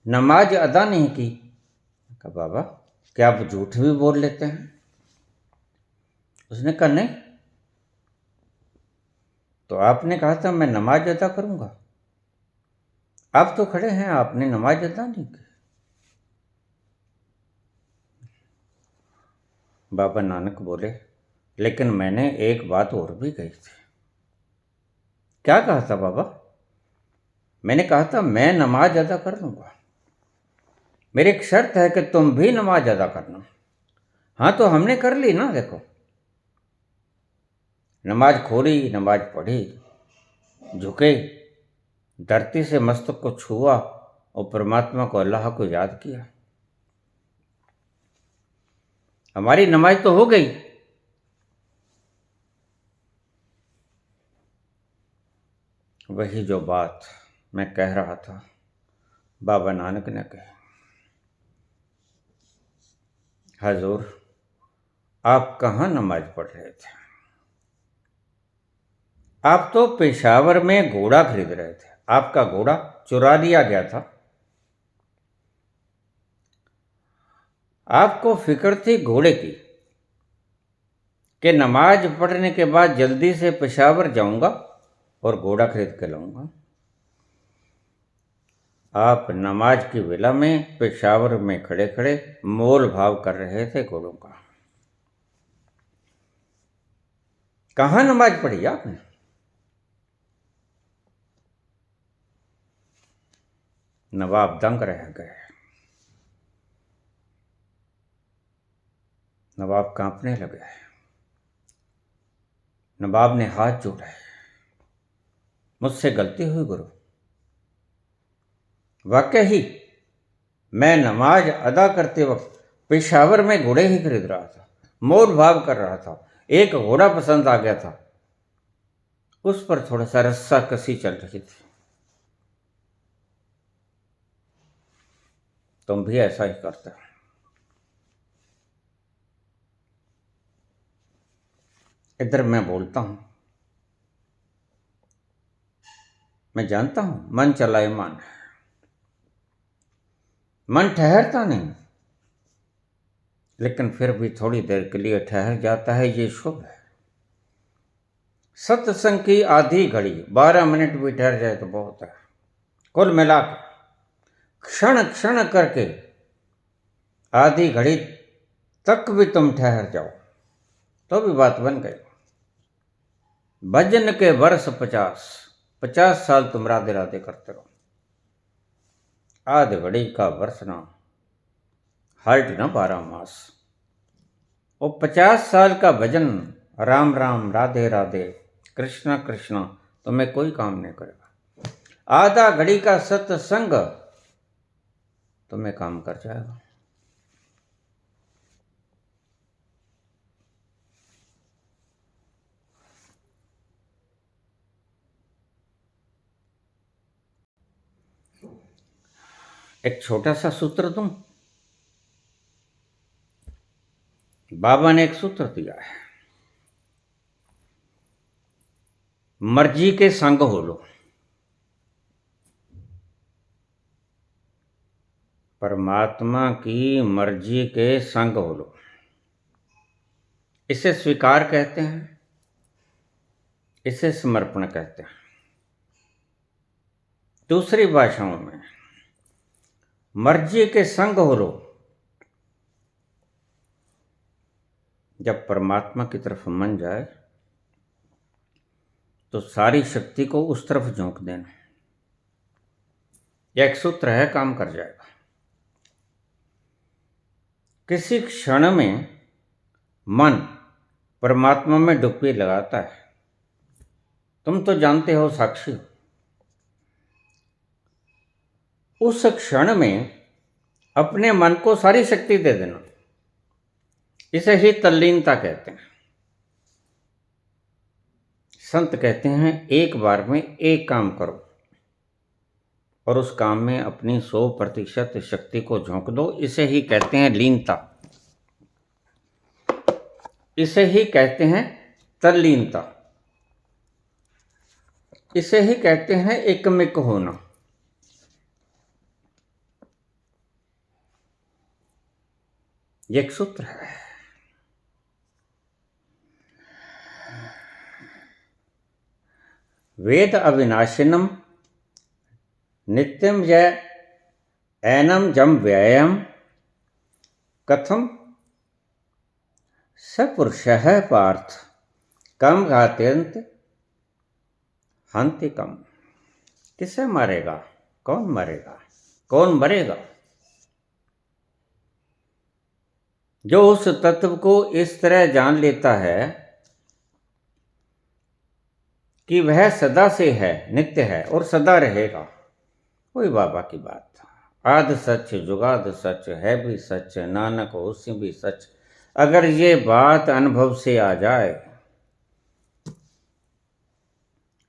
[SPEAKER 1] नमाज अदा नहीं की। कहा, बाबा क्या आप झूठ भी बोल लेते हैं? उसने कहा, नहीं, तो आपने कहा था मैं नमाज अदा करूंगा, आप तो खड़े हैं, आपने नमाज अदा नहीं की। बाबा नानक बोले, लेकिन मैंने एक बात और भी कही थी। क्या कहा था बाबा? मैंने कहा था मैं नमाज अदा कर लूंगा, मेरी एक शर्त है कि तुम भी नमाज अदा करना। हाँ तो हमने कर ली ना, देखो, नमाज खोली, नमाज पढ़ी, झुके, धरती से मस्तक को छुआ और परमात्मा को, अल्लाह को याद किया। हमारी नमाज तो हो गई। वही जो बात मैं कह रहा था, बाबा नानक ने कही, हजूर आप कहाँ नमाज पढ़ रहे थे? आप तो पेशावर में घोड़ा खरीद रहे थे, आपका घोड़ा चुरा लिया गया था। आपको फिक्र थी घोड़े की कि नमाज पढ़ने के बाद जल्दी से पेशावर जाऊंगा और घोड़ा खरीद के लाऊंगा। आप नमाज की वेला में पेशावर में खड़े खड़े मोल भाव कर रहे थे घोड़ों का। कहाँ नमाज पढ़ी आपने? नवाब दंग रह गए। नवाब कांपने लगे। नवाब ने हाथ जोड़े, मुझसे गलती हुई गुरु। वाकई ही मैं नमाज अदा करते वक्त पेशावर में घोड़े ही खरीद रहा था, मोल भाव कर रहा था। एक घोड़ा पसंद आ गया था, उस पर थोड़ा सा रस्सा कसी चल रही थी। तुम भी ऐसा ही करते हो। इधर मैं बोलता हूं, मैं जानता हूं मन चलायमान है, मन ठहरता नहीं, लेकिन फिर भी थोड़ी देर के लिए ठहर जाता है, ये शुभ है। सत्संग की आधी घड़ी 12 मिनट भी ठहर जाए तो बहुत है। कुल मिलाकर क्षण क्षण करके आधी घड़ी तक भी तुम ठहर जाओ तो भी बात बन गई। भजन के वर्ष 50 साल तुम राधे राधे करते रहो। आध घड़ी का वर्ष ना, हाल्ट ना 12 मास। वो 50 साल का भजन राम राम राधे राधे कृष्णा कृष्णा तुम्हें कोई काम नहीं करेगा। आधा घड़ी का सत्संग तुम्हें काम कर जाएगा। एक छोटा सा सूत्र दूं। बाबा ने एक सूत्र दिया है, मर्जी के संग हो लो, परमात्मा की मर्जी के संग हो लो। इसे स्वीकार कहते हैं, इसे समर्पण कहते हैं। दूसरी भाषाओं में मर्जी के संग हो लो, जब परमात्मा की तरफ मन जाए तो सारी शक्ति को उस तरफ झोंक देना। यह एक सूत्र है, काम कर जाएगा। किसी क्षण में मन परमात्मा में डुबकी लगाता है। तुम तो जानते हो, साक्षी हो। उस क्षण में अपने मन को सारी शक्ति दे देना, इसे ही तल्लीनता कहते हैं। संत कहते हैं एक बार में एक काम करो और उस काम में अपनी 100% शक्ति को झोंक दो। इसे ही कहते हैं लीनता, इसे ही कहते हैं तल्लीनता, इसे ही कहते हैं एकमिक होना। ये एक सूत्र है। वेद अविनाशिनम नित्यम जय एनम जम व्ययम कथम सपुरुषः पार्थ कम घात्यंत हंति कम। किसे मारेगा? कौन मरेगा? कौन मरेगा? जो उस तत्व को इस तरह जान लेता है कि वह सदा से है, नित्य है और सदा रहेगा। वही बाबा की बात। आद सच जुगाद सच, है भी सच नानक होसी भी सच। अगर ये बात अनुभव से आ जाए,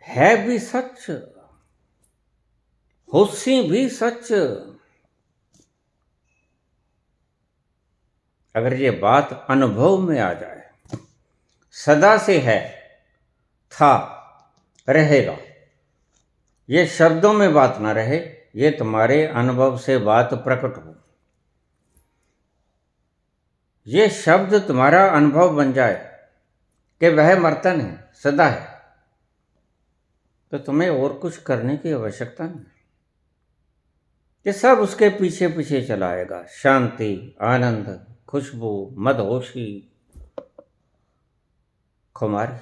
[SPEAKER 1] है भी सच होसी भी सच, अगर ये बात अनुभव में आ जाए, सदा से है, था, रहेगा, ये शब्दों में बात ना रहे, ये तुम्हारे अनुभव से बात प्रकट हो, ये शब्द तुम्हारा अनुभव बन जाए कि वह मरता नहीं, सदा है, तो तुम्हें और कुछ करने की आवश्यकता नहीं। कि सब उसके पीछे पीछे चलाएगा। शांति, आनंद, खुशबू, मदहोशी, खुमारी,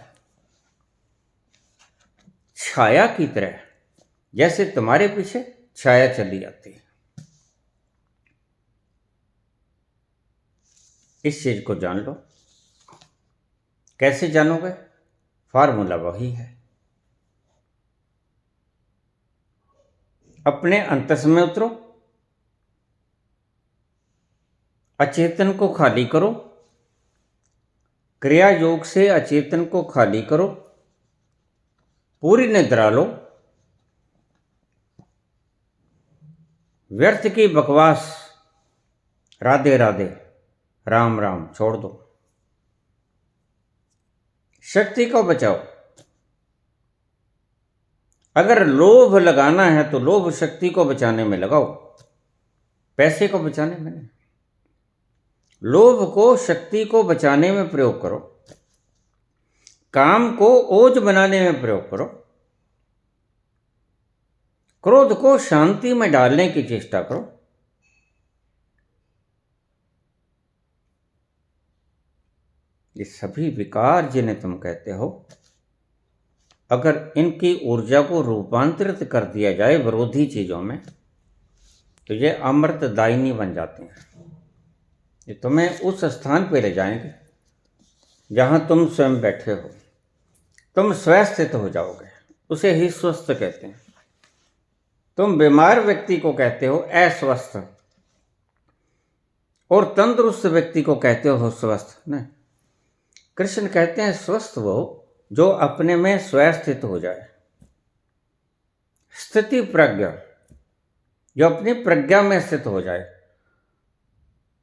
[SPEAKER 1] छाया की तरह जैसे तुम्हारे पीछे छाया चली आती है। इस चीज को जान लो। कैसे जानोगे? फार्मूला वही है। अपने अंतस में उतरो, अचेतन को खाली करो, क्रिया योग से अचेतन को खाली करो, पूरी निद्रा लो, व्यर्थ की बकवास राधे राधे राम राम छोड़ दो, शक्ति को बचाओ। अगर लोभ लगाना है तो लोभ शक्ति को बचाने में लगाओ, पैसे को बचाने में नहीं। लोभ को शक्ति को बचाने में प्रयोग करो, काम को ओज बनाने में प्रयोग करो, क्रोध को शांति में डालने की चेष्टा करो। ये सभी विकार जिन्हें तुम कहते हो, अगर इनकी ऊर्जा को रूपांतरित कर दिया जाए विरोधी चीजों में तो ये अमृतदायिनी बन जाते हैं। ये तुम्हें उस स्थान पे ले जाएंगे जहां तुम स्वयं बैठे हो। तुम स्वस्थित हो जाओगे, उसे ही स्वस्थ कहते हैं। तुम बीमार व्यक्ति को कहते हो अस्वस्थ, और तंदुरुस्त व्यक्ति को कहते हो स्वस्थ। नहीं, कृष्ण कहते हैं स्वस्थ वो जो अपने में स्वस्थित हो जाए। स्थिति प्रज्ञा, जो अपनी प्रज्ञा में स्थित हो जाए।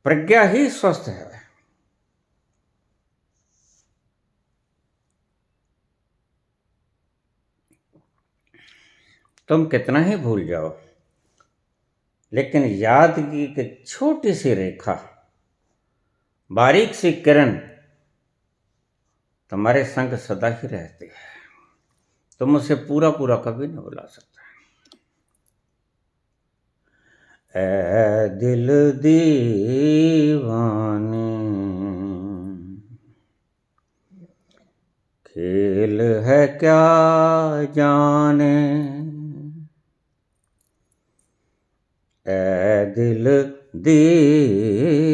[SPEAKER 1] प्रज्ञा ही स्वस्थ है। तुम कितना ही भूल जाओ, लेकिन याद की एक छोटी सी रेखा, बारीक सी किरण तुम्हारे संग सदा ही रहती है। तुम उसे पूरा पूरा कभी नहीं भुला सकते। ऐ दिल दीवाने, खेल है क्या जाने, ऐ दिल दीवाने,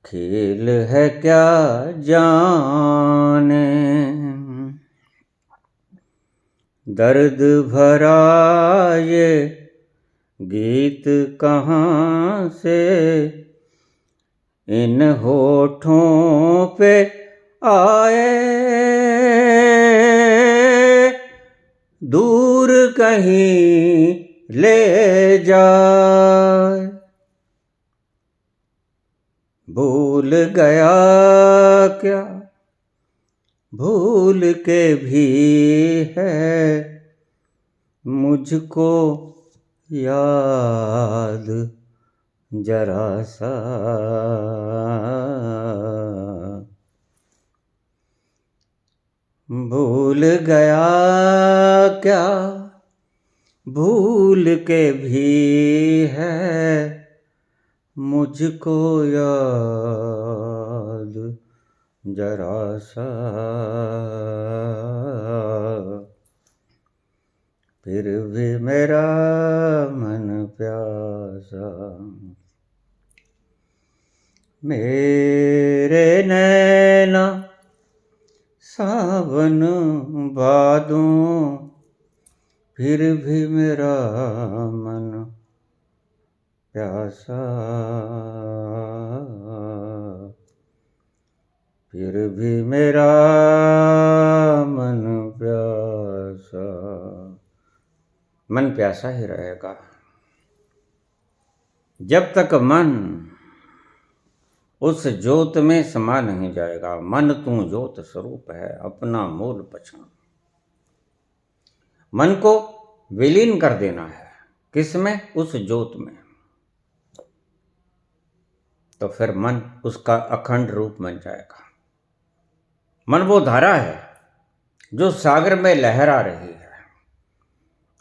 [SPEAKER 1] खेल है क्या जाने, दर्द भरा ये गीत कहाँ से इन होठों पे आए, दूर कहीं ले जाए। भूल गया क्या, भूल के भी है मुझको याद जरा सा, भूल गया क्या, भूल के भी है मुझको याद जरा सा, फिर भी मेरा मन प्यासा, मेरे नैना सावन भादों, फिर भी मेरा मन प्यासा, फिर भी मेरा मन प्यासा। मन प्यासा ही रहेगा जब तक मन उस ज्योत में समा नहीं जाएगा। मन तू ज्योत स्वरूप है, अपना मूल पहचान। मन को विलीन कर देना है, किसमें? उस ज्योत में। तो फिर मन उसका अखंड रूप बन जाएगा। मन वो धारा है जो सागर में लहरा रही है,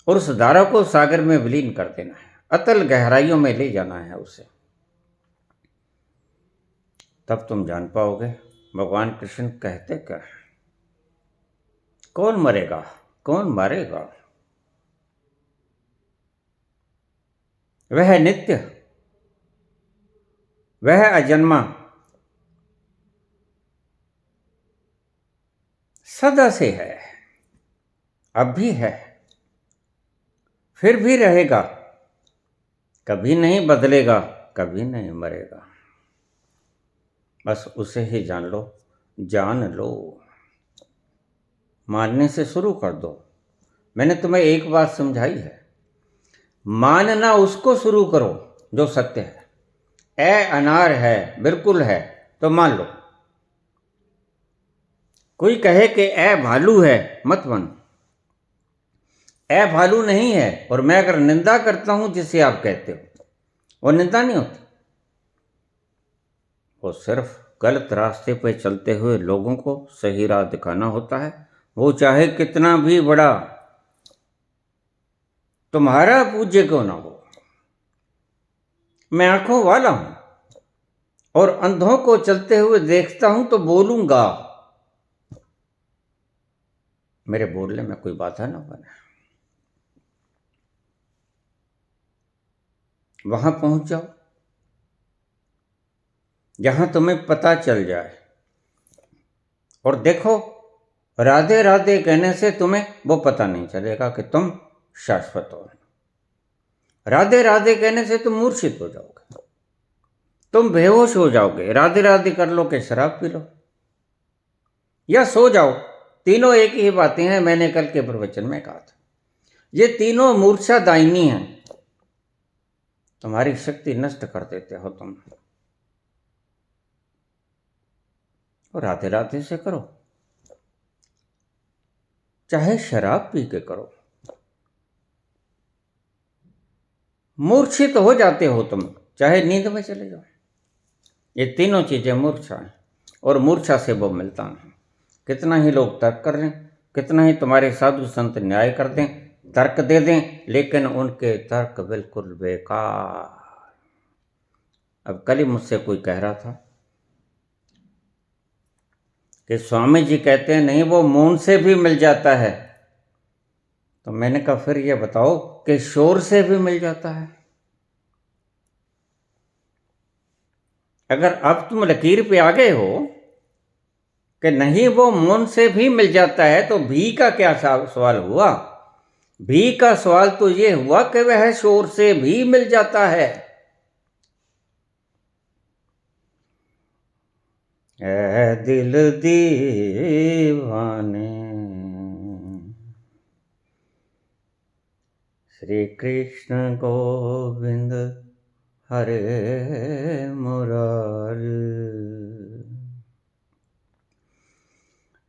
[SPEAKER 1] और उस धारा को सागर में विलीन कर देना है, अतल गहराइयों में ले जाना है उसे। तब तुम जान पाओगे भगवान कृष्ण कहते क्या है। कौन मरेगा, कौन मारेगा? वह नित्य, वह अजन्मा, सदा से है, अब भी है, फिर भी रहेगा, कभी नहीं बदलेगा, कभी नहीं मरेगा। बस उसे ही जान लो, जान लो। मानने से शुरू कर दो। मैंने तुम्हें एक बात समझाई है, मानना उसको शुरू करो जो सत्य है। ए अनार है, बिल्कुल है, तो मान लो। कोई कहे कि ए भालू है, मत मानो। ए भालू नहीं है, और मैं अगर निंदा करता हूं जिसे आप कहते हो, वो निंदा नहीं होती। वो सिर्फ गलत रास्ते पे चलते हुए लोगों को सही राह दिखाना होता है, वो चाहे कितना भी बड़ा तुम्हारा पूज्य क्यों ना हो। मैं आंखों वाला हूं, और अंधों को चलते हुए देखता हूं तो बोलूंगा। मेरे बोलने में कोई बाधा ना बने। वहां पहुंच जाओ जहां तुम्हें पता चल जाए, और देखो, राधे राधे कहने से तुम्हें वो पता नहीं चलेगा कि तुम शाश्वत हो। राधे राधे कहने से तुम मूर्छित हो जाओगे, तुम बेहोश हो जाओगे। राधे राधे कर लो कि शराब पी लो या सो जाओ, तीनों एक ही बातें हैं। मैंने कल के प्रवचन में कहा था, ये तीनों मूर्छा दायिनी हैं। तुम्हारी शक्ति नष्ट कर देते हो तुम। और राधे राधे से करो, चाहे शराब पी के करो। मूर्छित हो जाते हो तुम, चाहे नींद में चले जाओ। ये तीनों चीजें मूर्छा हैं, और मूर्छा से वो मिलता नहीं। कितना ही लोग तर्क कर लें, कितना ही तुम्हारे साधु संत न्याय कर दें, तर्क दे दें, लेकिन उनके तर्क बिल्कुल बेकार। अब कल ही मुझसे कोई कह रहा था कि स्वामी जी कहते हैं नहीं, वो मौन से भी मिल जाता है। तो मैंने कहा फिर ये बताओ कि शोर से भी मिल जाता है? अगर अब तुम लकीर पे आ गए हो कि नहीं वो मौन से भी मिल जाता है, तो भी का क्या सवाल हुआ? भी का सवाल तो ये हुआ कि वह शोर से भी मिल जाता है। ऐ दिल दीवाने, श्री कृष्ण गोविंद हरे मुरारी।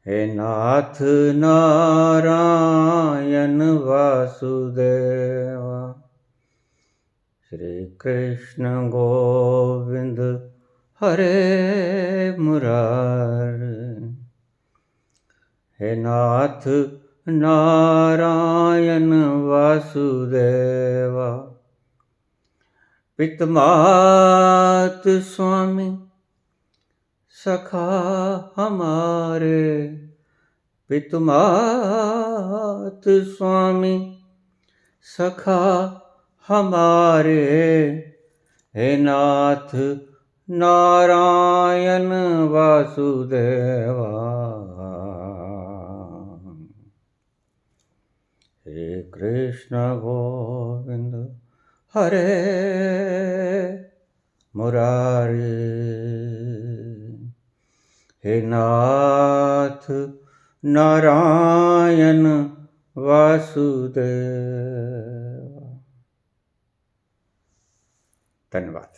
[SPEAKER 1] हे नाथ नारायण वासुदेवा, श्री कृष्ण गोविंद हरे मुरारी। हे नाथ नारायण वासुदेवा, पितमात स्वामी सखा हमारे, पितमात स्वामी सखा हमारे। हे नाथ नारायण वासुदेवा, श्री कृष्ण गोविंद हरे मुरारी। हे नाथ नारायण वासुदेव। धन्यवाद।